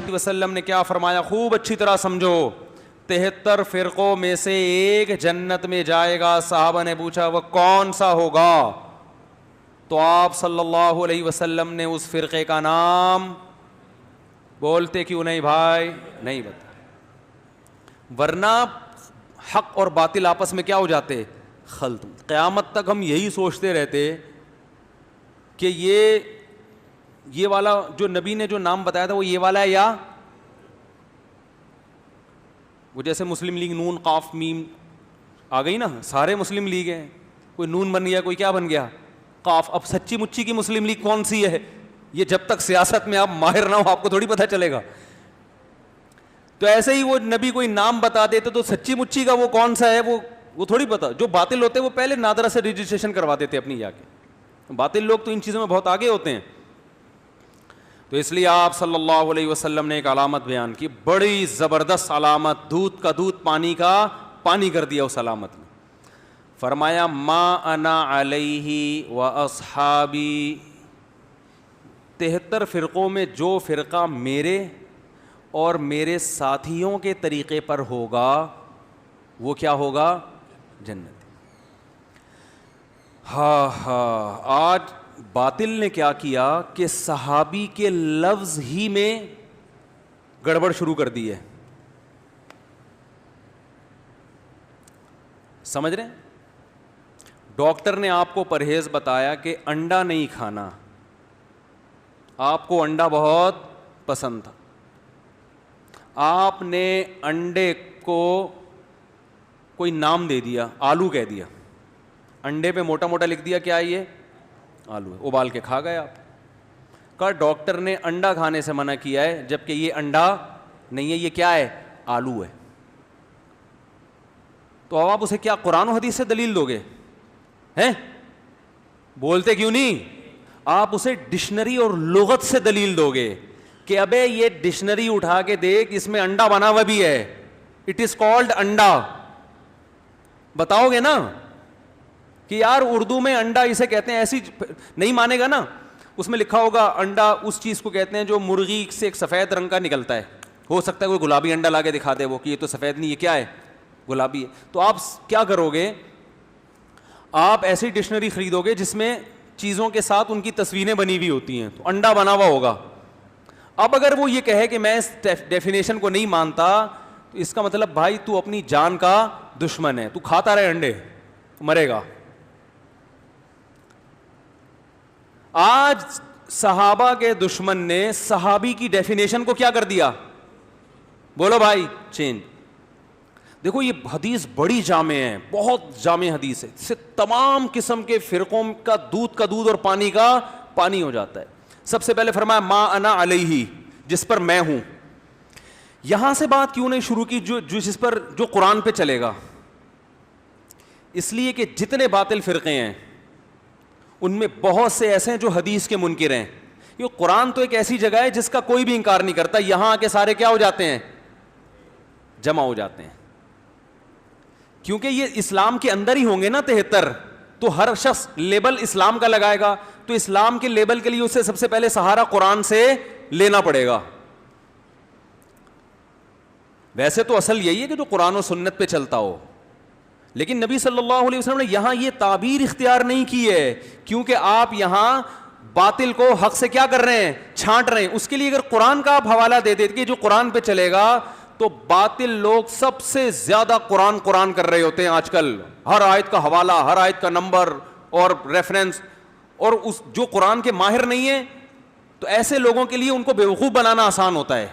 علیہ وسلم نے کیا فرمایا؟ خوب اچھی طرح سمجھو. 73 فرقوں میں سے ایک جنت میں جائے گا. صحابہ نے پوچھا وہ کون سا ہوگا؟ تو آپ صلی اللہ علیہ وسلم نے اس فرقے کا نام بولتے کیوں نہیں بھائی؟ نہیں بتا، ورنہ حق اور باطل آپس میں کیا ہو جاتے؟ خلط. قیامت تک ہم یہی سوچتے رہتے کہ یہ والا جو نبی نے جو نام بتایا تھا وہ یہ والا ہے، یا وہ جیسے مسلم لیگ نون قاف میم آ گئی نا، سارے مسلم لیگ ہیں، کوئی نون بن گیا، کوئی کیا بن گیا، قاف. اب سچی مچی کی مسلم لیگ کون سی ہے؟ یہ جب تک سیاست میں آپ ماہر نہ ہو آپ کو تھوڑی پتہ چلے گا. تو ایسے ہی وہ نبی کوئی نام بتا دیتے تو سچی مچی کا وہ کون سا ہے وہ تھوڑی پتا. جو باطل ہوتے وہ پہلے نادرہ سے رجسٹریشن کروا دیتے اپنی جا کے. باطل لوگ تو ان چیزوں میں بہت آگے ہوتے ہیں. تو اس لیے آپ صلی اللہ علیہ وسلم نے ایک علامت بیان کی، بڑی زبردست علامت، دودھ کا دودھ پانی کا پانی کر دیا اس علامت نے. فرمایا ما انا علیہ و اصحابی، 73 فرقوں میں جو فرقہ میرے اور میرے ساتھیوں کے طریقے پر ہوگا وہ کیا ہوگا؟ جنت. آج باطل نے کیا کیا کہ صحابی کے لفظ ہی میں گڑبڑ شروع کر دی ہے. سمجھ رہے ہیں؟ ڈاکٹر نے آپ کو پرہیز بتایا کہ انڈا نہیں کھانا، آپ کو انڈا بہت پسند تھا، آپ نے انڈے کو کوئی نام دے دیا، آلو کہہ دیا، انڈے پہ موٹا موٹا لکھ دیا کیا یہ آلو ہے، ابال کے کھا گئے آپ. کہا ڈاکٹر نے انڈا کھانے سے منع کیا ہے جبکہ یہ انڈا نہیں ہے، یہ کیا ہے؟ آلو ہے. تو اب آپ اسے کیا قرآن و حدیث سے دلیل دو گے؟ ہیں بولتے کیوں نہیں؟ آپ اسے ڈکشنری اور لغت سے دلیل دو گے کہ ابے یہ ڈکشنری اٹھا کے دیکھ اس میں انڈا بنا ہوا بھی ہے، اٹ از کالڈ انڈا. بتاؤ گے نا کہ یار اردو میں انڈا اسے کہتے ہیں، ایسی نہیں مانے گا نا. اس میں لکھا ہوگا انڈا اس چیز کو کہتے ہیں جو مرغی سے ایک سفید رنگ کا نکلتا ہے. ہو سکتا ہے کوئی گلابی انڈا لا کے دکھا دے وہ کہ یہ تو سفید نہیں، یہ کیا ہے؟ گلابی ہے. تو آپ کیا کرو گے؟ آپ ایسی ڈکشنری خریدو گے جس میں چیزوں کے ساتھ ان کی تصویریں بنی ہوئی ہوتی ہیں، تو انڈا بنا ہوا ہوگا. اب اگر وہ یہ کہے کہ میں اس ڈیفینیشن کو نہیں مانتا تو اس کا مطلب بھائی تو اپنی جان کا دشمن ہے، تو کھاتا رہے انڈے مرے گا. آج صحابہ کے دشمن نے صحابی کی ڈیفینیشن کو کیا کر دیا؟ بولو بھائی چینج. دیکھو یہ حدیث بڑی جامع ہے، بہت جامع حدیث ہے، اس سے تمام قسم کے فرقوں کا دودھ اور پانی کا پانی ہو جاتا ہے. سب سے پہلے فرمایا ما انا علیہ، جس پر میں ہوں. یہاں سے بات کیوں نہیں شروع کی جس پر جو قرآن پہ چلے گا؟ اس لیے کہ جتنے باطل فرقے ہیں ان میں بہت سے ایسے ہیں جو حدیث کے منکر ہیں. یہ قرآن تو ایک ایسی جگہ ہے جس کا کوئی بھی انکار نہیں کرتا، یہاں آ کے سارے کیا ہو جاتے ہیں؟ جمع ہو جاتے ہیں. کیونکہ یہ اسلام کے اندر ہی ہوں گے نا 73، تو ہر شخص لیبل اسلام کا لگائے گا، تو اسلام کے لیبل کے لیے اسے سب سے پہلے سہارا قرآن سے لینا پڑے گا. ویسے تو اصل یہی ہے کہ جو قرآن و سنت پہ چلتا ہو، لیکن نبی صلی اللہ علیہ وسلم نے یہاں یہ تعبیر اختیار نہیں کی ہے کیونکہ آپ یہاں باطل کو حق سے کیا کر رہے ہیں؟ چھانٹ رہے ہیں. اس کے لیے اگر قرآن کا آپ حوالہ دے دیتے کہ جو قرآن پہ چلے گا، تو باطل لوگ سب سے زیادہ قرآن کر رہے ہوتے ہیں آج کل. ہر آیت کا حوالہ، ہر آیت کا نمبر اور ریفرنس، اور اس جو قرآن کے ماہر نہیں ہیں تو ایسے لوگوں کے لیے ان کو بیوقوف بنانا آسان ہوتا ہے.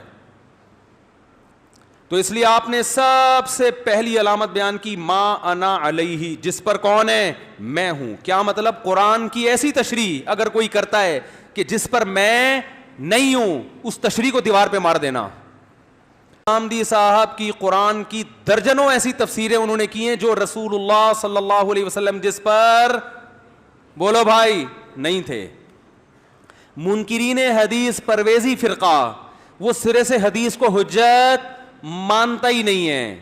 تو اس لیے آپ نے سب سے پہلی علامت بیان کی ما انا علیہ، جس پر کون ہے؟ میں ہوں. کیا مطلب؟ قرآن کی ایسی تشریح اگر کوئی کرتا ہے کہ جس پر میں نہیں ہوں، اس تشریح کو دیوار پہ مار دینا. آمدی صاحب کی قرآن کی درجنوں ایسی تفسیریں انہوں نے کی ہیں جو رسول اللہ صلی اللہ علیہ وسلم جس پر بولو بھائی نہیں تھے. منکرین حدیث پرویزی فرقہ وہ سرے سے حدیث کو حجت مانتا ہی نہیں ہے،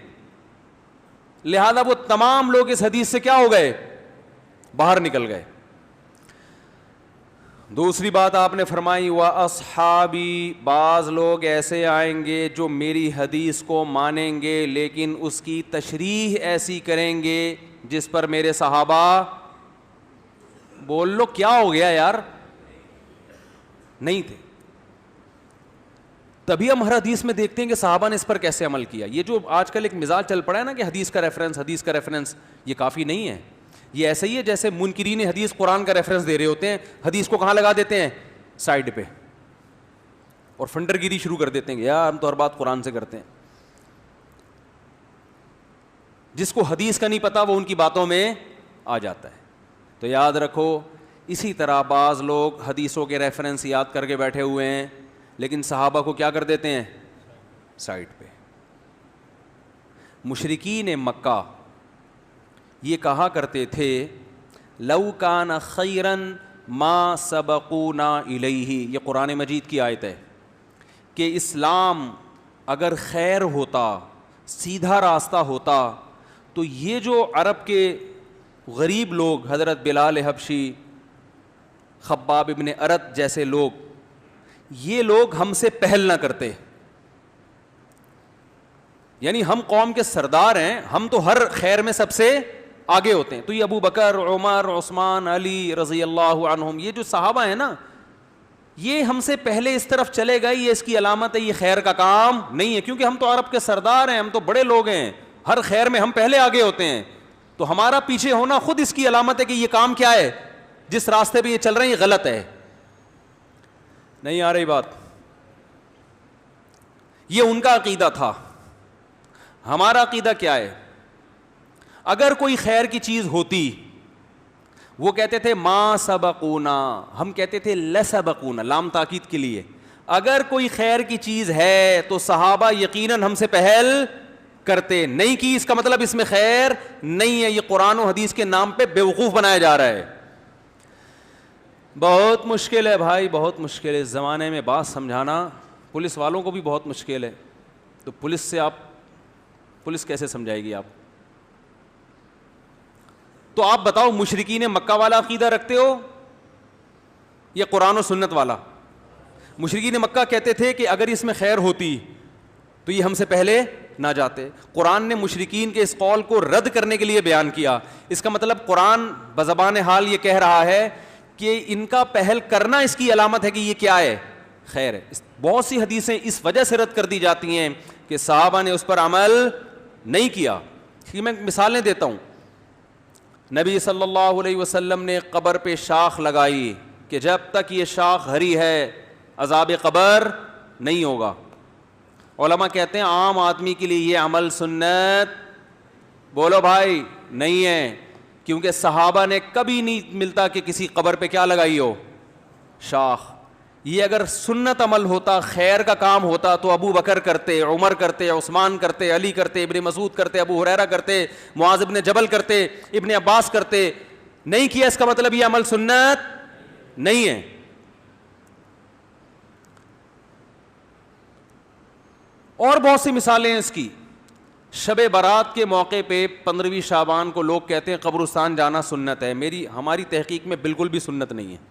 لہذا وہ تمام لوگ اس حدیث سے کیا ہو گئے؟ باہر نکل گئے. دوسری بات آپ نے فرمائی وَأَصْحَابِي، بعض لوگ ایسے آئیں گے جو میری حدیث کو مانیں گے لیکن اس کی تشریح ایسی کریں گے جس پر میرے صحابہ، بول لو کیا ہو گیا یار، نہیں تھے. تبھی ہم ہر حدیث میں دیکھتے ہیں کہ صحابہ نے اس پر کیسے عمل کیا. یہ جو آج کل ایک مزاج چل پڑا ہے نا کہ حدیث کا ریفرنس، یہ کافی نہیں ہے. یہ ایسا ہی ہے جیسے منکرین حدیث قرآن کا ریفرنس دے رہے ہوتے ہیں، حدیث کو کہاں لگا دیتے ہیں؟ سائڈ پہ، اور فنڈر گیری شروع کر دیتے ہیں کہ یار ہم تو ہر بات قرآن سے کرتے ہیں. جس کو حدیث کا نہیں پتا وہ ان کی باتوں میں آ جاتا ہے. تو یاد رکھو، اسی طرح بعض لوگ حدیثوں کے ریفرنس یاد کر کے بیٹھے ہوئے ہیں لیکن صحابہ کو کیا کر دیتے ہیں؟ سائڈ پہ. مشرکین مکہ یہ کہا کرتے تھے لو کان خیرا ما سبقونا الیہ، یہ قرآن مجید کی آیت ہے کہ اسلام اگر خیر ہوتا، سیدھا راستہ ہوتا، تو یہ جو عرب کے غریب لوگ، حضرت بلال حبشی، خباب ابن ارت جیسے لوگ، یہ لوگ ہم سے پہل نہ کرتے. یعنی ہم قوم کے سردار ہیں، ہم تو ہر خیر میں سب سے آگے ہوتے ہیں. تو یہ ابو بکر، عمر، عثمان، علی رضی اللہ عنہم، یہ جو صحابہ ہیں نا، یہ ہم سے پہلے اس طرف چلے گئے، یہ اس کی علامت ہے، یہ خیر کا کام نہیں ہے، کیونکہ ہم تو عرب کے سردار ہیں، ہم تو بڑے لوگ ہیں، ہر خیر میں ہم پہلے آگے ہوتے ہیں. تو ہمارا پیچھے ہونا خود اس کی علامت ہے کہ یہ کام کیا ہے، جس راستے پہ یہ چل رہے ہیں یہ غلط ہے. نہیں آ رہی بات؟ یہ ان کا عقیدہ تھا. ہمارا عقیدہ کیا ہے؟ اگر کوئی خیر کی چیز ہوتی، وہ کہتے تھے ما سبقونا، ہم کہتے تھے لسبقونا، لام تاکید کے لیے. اگر کوئی خیر کی چیز ہے تو صحابہ یقیناً ہم سے پہل کرتے. نہیں کی اس کا مطلب اس میں خیر نہیں ہے. یہ قرآن و حدیث کے نام پہ بیوقوف بنایا جا رہا ہے. بہت مشکل ہے بھائی، بہت مشکل ہے اس زمانے میں بات سمجھانا. پولیس والوں کو بھی بہت مشکل ہے. تو پولیس کیسے سمجھائے گی آپ؟ تو آپ بتاؤ، مشرکین مکہ والا عقیدہ رکھتے ہو یا قرآن و سنت والا؟ مشرکین مکہ کہتے تھے کہ اگر اس میں خیر ہوتی تو یہ ہم سے پہلے نہ جاتے. قرآن نے مشرکین کے اس قول کو رد کرنے کے لیے بیان کیا. اس کا مطلب قرآن بزبان حال یہ کہہ رہا ہے کہ ان کا پہل کرنا اس کی علامت ہے کہ یہ کیا ہے؟ خیر ہے. بہت سی حدیثیں اس وجہ سے رد کر دی جاتی ہیں کہ صحابہ نے اس پر عمل نہیں کیا. میں مثالیں دیتا ہوں. نبی صلی اللہ علیہ وسلم نے قبر پہ شاخ لگائی کہ جب تک یہ شاخ ہری ہے عذاب قبر نہیں ہوگا. علماء کہتے ہیں عام آدمی کے لیے یہ عمل سنت، بولو بھائی، نہیں ہے، کیونکہ صحابہ نے کبھی نہیں ملتا کہ کسی قبر پہ کیا لگائی ہو؟ شاخ. یہ اگر سنت عمل ہوتا، خیر کا کام ہوتا تو ابو بکر کرتے، عمر کرتے، عثمان کرتے، علی کرتے، ابن مسعود کرتے، ابو ہریرہ کرتے، معاذ ابن جبل کرتے، ابن عباس کرتے. نہیں کیا اس کا مطلب یہ عمل سنت نہیں ہے. اور بہت سی مثالیں ہیں اس کی. شب برات کے موقع پہ 15ویں شعبان کو لوگ کہتے ہیں قبرستان جانا سنت ہے. ہماری تحقیق میں بالکل بھی سنت نہیں ہے،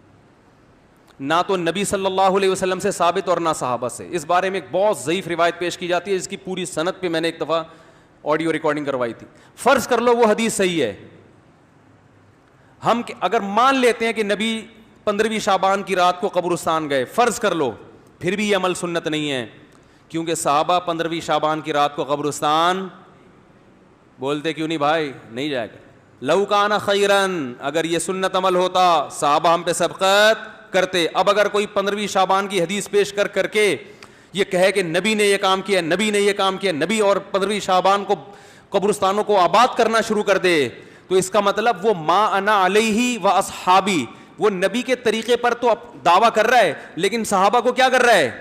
نہ تو نبی صلی اللہ علیہ وسلم سے ثابت اور نہ صحابہ سے. اس بارے میں ایک بہت ضعیف روایت پیش کی جاتی ہے جس کی پوری سند پہ میں نے ایک دفعہ آڈیو ریکارڈنگ کروائی تھی. فرض کر لو وہ حدیث صحیح ہے، ہم اگر مان لیتے ہیں کہ نبی 15ویں شعبان کی رات کو قبرستان گئے، فرض کر لو، پھر بھی یہ عمل سنت نہیں ہے، کیونکہ صحابہ 15ویں شعبان کی رات کو قبرستان، بولتے کیوں نہیں بھائی؟ نہیں جائے گا. لو کان خیرن، اگر یہ سنت عمل ہوتا صحابہ ہم پہ سبقت کرتے. اب اگر کوئی 15ویں شعبان کی حدیث پیش کر کے یہ کہے کہ نبی نے یہ کام کیا، نبی نے یہ کام کیا، نبی اور 15ویں شعبان کو قبرستانوں کو آباد کرنا شروع کر دے، تو اس کا مطلب وہ ما انا علیہ و اصحابی، وہ نبی کے طریقے پر تو دعویٰ کر رہا ہے لیکن صحابہ کو کیا کر رہا ہے؟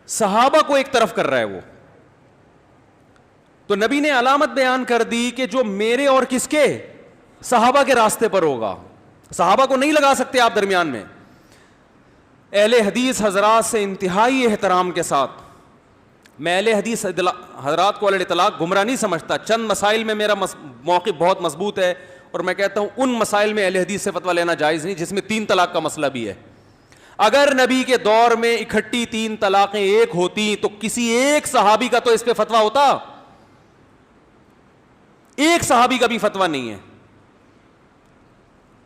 صحابہ کو ایک طرف کر رہا ہے وہ. تو نبی نے علامت بیان کر دی کہ جو میرے اور کس کے؟ صحابہ کے راستے پر ہوگا. صحابہ کو نہیں لگا سکتے آپ درمیان میں. اہل حدیث حضرات سے انتہائی احترام کے ساتھ، میں اہل حدیث حضرات کو علی اطلاق گمراہ نہیں سمجھتا. چند مسائل میں میرا موقف بہت مضبوط ہے اور میں کہتا ہوں ان مسائل میں اہل حدیث سے فتویٰ لینا جائز نہیں جس میں 3 طلاق کا مسئلہ بھی ہے. اگر نبی کے دور میں اکٹھی 3 طلاقیں ایک ہوتی تو کسی ایک صحابی کا تو اس پہ فتویٰ ہوتا؟ ایک صحابی کا بھی فتویٰ نہیں ہے.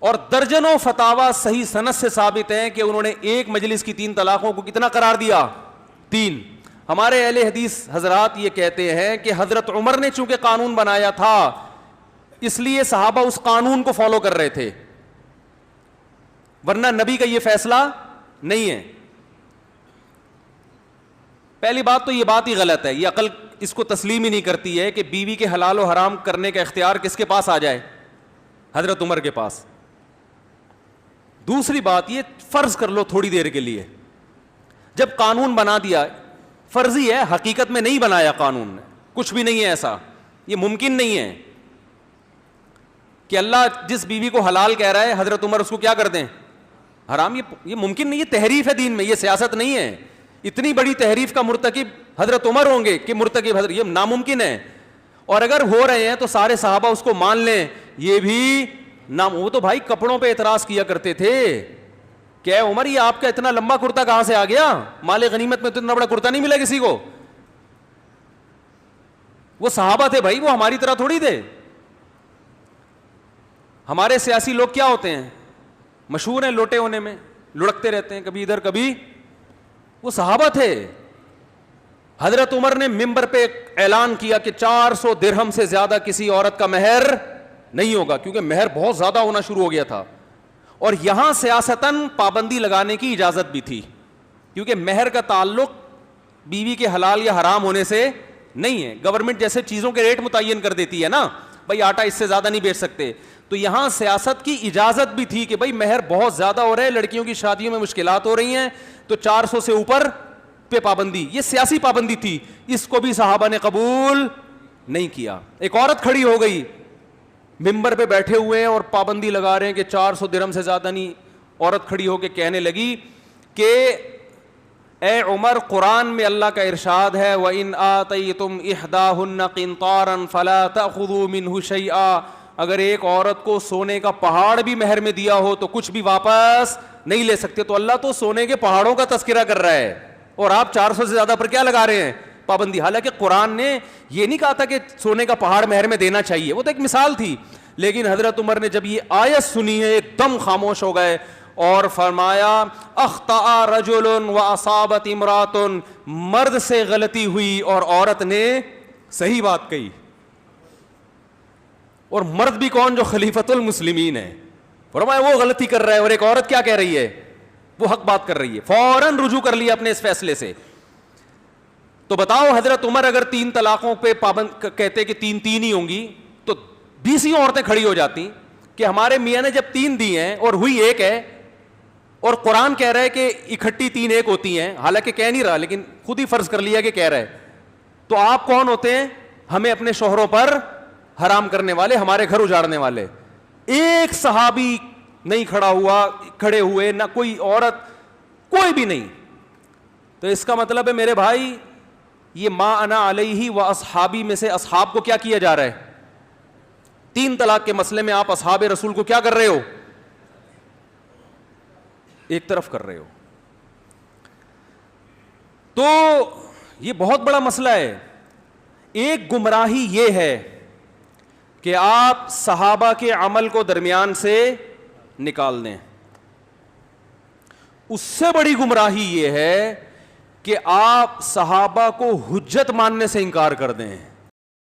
اور درجنوں فتاوا صحیح سند سے ثابت ہیں کہ انہوں نے ایک مجلس کی 3 طلاقوں کو کتنا قرار دیا؟ 3. ہمارے اہل حدیث حضرات یہ کہتے ہیں کہ حضرت عمر نے چونکہ قانون بنایا تھا اس لیے صحابہ اس قانون کو فالو کر رہے تھے, ورنہ نبی کا یہ فیصلہ نہیں ہے. پہلی بات تو یہ بات ہی غلط ہے, یہ عقل اس کو تسلیم ہی نہیں کرتی ہے کہ بیوی کے حلال و حرام کرنے کا اختیار کس کے پاس آ جائے؟ حضرت عمر کے پاس. دوسری بات یہ فرض کر لو تھوڑی دیر کے لیے, جب قانون بنا دیا, فرضی ہے, حقیقت میں نہیں بنایا قانون نے, کچھ بھی نہیں ہے ایسا, یہ ممکن نہیں ہے کہ اللہ جس بیوی کو حلال کہہ رہا ہے حضرت عمر اس کو کیا کر دیں؟ حرام. یہ ممکن نہیں, یہ تحریف ہے دین میں, یہ سیاست نہیں ہے. اتنی بڑی تحریف کا مرتکب حضرت عمر ہوں گے کہ مرتکب حضرت, یہ ناممکن ہے. اور اگر ہو رہے ہیں تو سارے صحابہ اس کو مان لیں, یہ بھی نام. وہ تو بھائی کپڑوں پہ اعتراض کیا کرتے تھے کہ عمر یہ آپ کا اتنا لمبا کرتا کہاں سے آ گیا؟ مال غنیمت میں تو اتنا بڑا کرتا نہیں ملا کسی کو. وہ صحابہ تھے بھائی, وہ ہماری طرح تھوڑی تھے. ہمارے سیاسی لوگ کیا ہوتے ہیں؟ مشہور ہیں لوٹے ہونے میں, لڑکتے رہتے ہیں کبھی ادھر کبھی. وہ صحابہ تھے. حضرت عمر نے منبر پہ اعلان کیا کہ 400 درہم سے زیادہ کسی عورت کا مہر نہیں ہوگا, کیونکہ مہر بہت زیادہ ہونا شروع ہو گیا تھا. اور یہاں سیاستاً پابندی لگانے کی اجازت بھی تھی, کیونکہ مہر کا تعلق بیوی کے حلال یا حرام ہونے سے نہیں ہے. گورنمنٹ جیسے چیزوں کے ریٹ متعین کر دیتی ہے نا, بھائی آٹا اس سے زیادہ نہیں بیچ سکتے, تو یہاں سیاست کی اجازت بھی تھی کہ بھائی مہر بہت زیادہ ہو رہا ہے, لڑکیوں کی شادیوں میں مشکلات ہو رہی ہیں, تو 400 سے اوپر پہ پابندی. یہ سیاسی پابندی تھی, اس کو بھی صحابہ نے قبول نہیں کیا. ایک عورت کھڑی ہو گئی ممبر پہ بیٹھے ہوئے ہیں اور پابندی لگا رہے ہیں کہ 400 درہم سے زیادہ نہیں. عورت کھڑی ہو کے کہنے لگی کہ اے عمر, قرآن میں اللہ کا ارشاد ہے وَإِنْ آتَيْتُمْ إِحْدَاهُنَّ قِنْطَارًا فَلَا تَأْخُذُوا مِنْهُ شَيْئًا, اگر ایک عورت کو سونے کا پہاڑ بھی مہر میں دیا ہو تو کچھ بھی واپس نہیں لے سکتے. تو اللہ تو سونے کے پہاڑوں کا تذکرہ کر رہا ہے اور آپ 400 سے زیادہ پر کیا لگا رہے ہیں پابندی. حالانکہ قرآن نے یہ نہیں کہا تھا کہ سونے کا پہاڑ مہر میں دینا چاہیے, وہ تو ایک مثال تھی. لیکن حضرت عمر نے جب یہ آیت سنی ہے ایک دم خاموش ہو گئے اور فرمایا اخطأ رجل واصابت امرات, مرد سے غلطی ہوئی اور عورت نے صحیح بات کہی. اور مرد بھی کون؟ جو خلیفۃ المسلمین ہے. فرمایا وہ غلطی کر رہا ہے اور ایک عورت کیا کہہ رہی ہے؟ وہ حق بات کر رہی ہے. فوراً رجوع کر لیا اپنے اس فیصلے سے. تو بتاؤ حضرت عمر اگر 3 طلاقوں پہ پابند کہتے کہ 3 ہی ہوں گی تو 20 عورتیں کھڑی ہو جاتی کہ ہمارے میاں نے جب 3 دی ہیں اور ہوئی 1 ہے, اور قرآن کہہ رہا ہے کہ اکٹھی 3 ایک ہوتی ہیں, حالانکہ کہہ نہیں رہا لیکن خود ہی فرض کر لیا کہ کہہ رہا ہے, تو آپ کون ہوتے ہیں ہمیں اپنے شوہروں پر حرام کرنے والے, ہمارے گھر اجاڑنے والے؟ ایک صحابی نہیں کھڑے ہوئے, نہ کوئی عورت, کوئی بھی نہیں. تو اس کا مطلب ہے میرے بھائی یہ ما انا علیہ و اصحابی میں سے اصحاب کو کیا کیا جا رہا ہے؟ 3 طلاق کے مسئلے میں آپ اصحاب رسول کو کیا کر رہے ہو؟ ایک طرف کر رہے ہو. تو یہ بہت بڑا مسئلہ ہے. ایک گمراہی یہ ہے کہ آپ صحابہ کے عمل کو درمیان سے نکال دیں. اس سے بڑی گمراہی یہ ہے کہ آپ صحابہ کو حجت ماننے سے انکار کر دیں.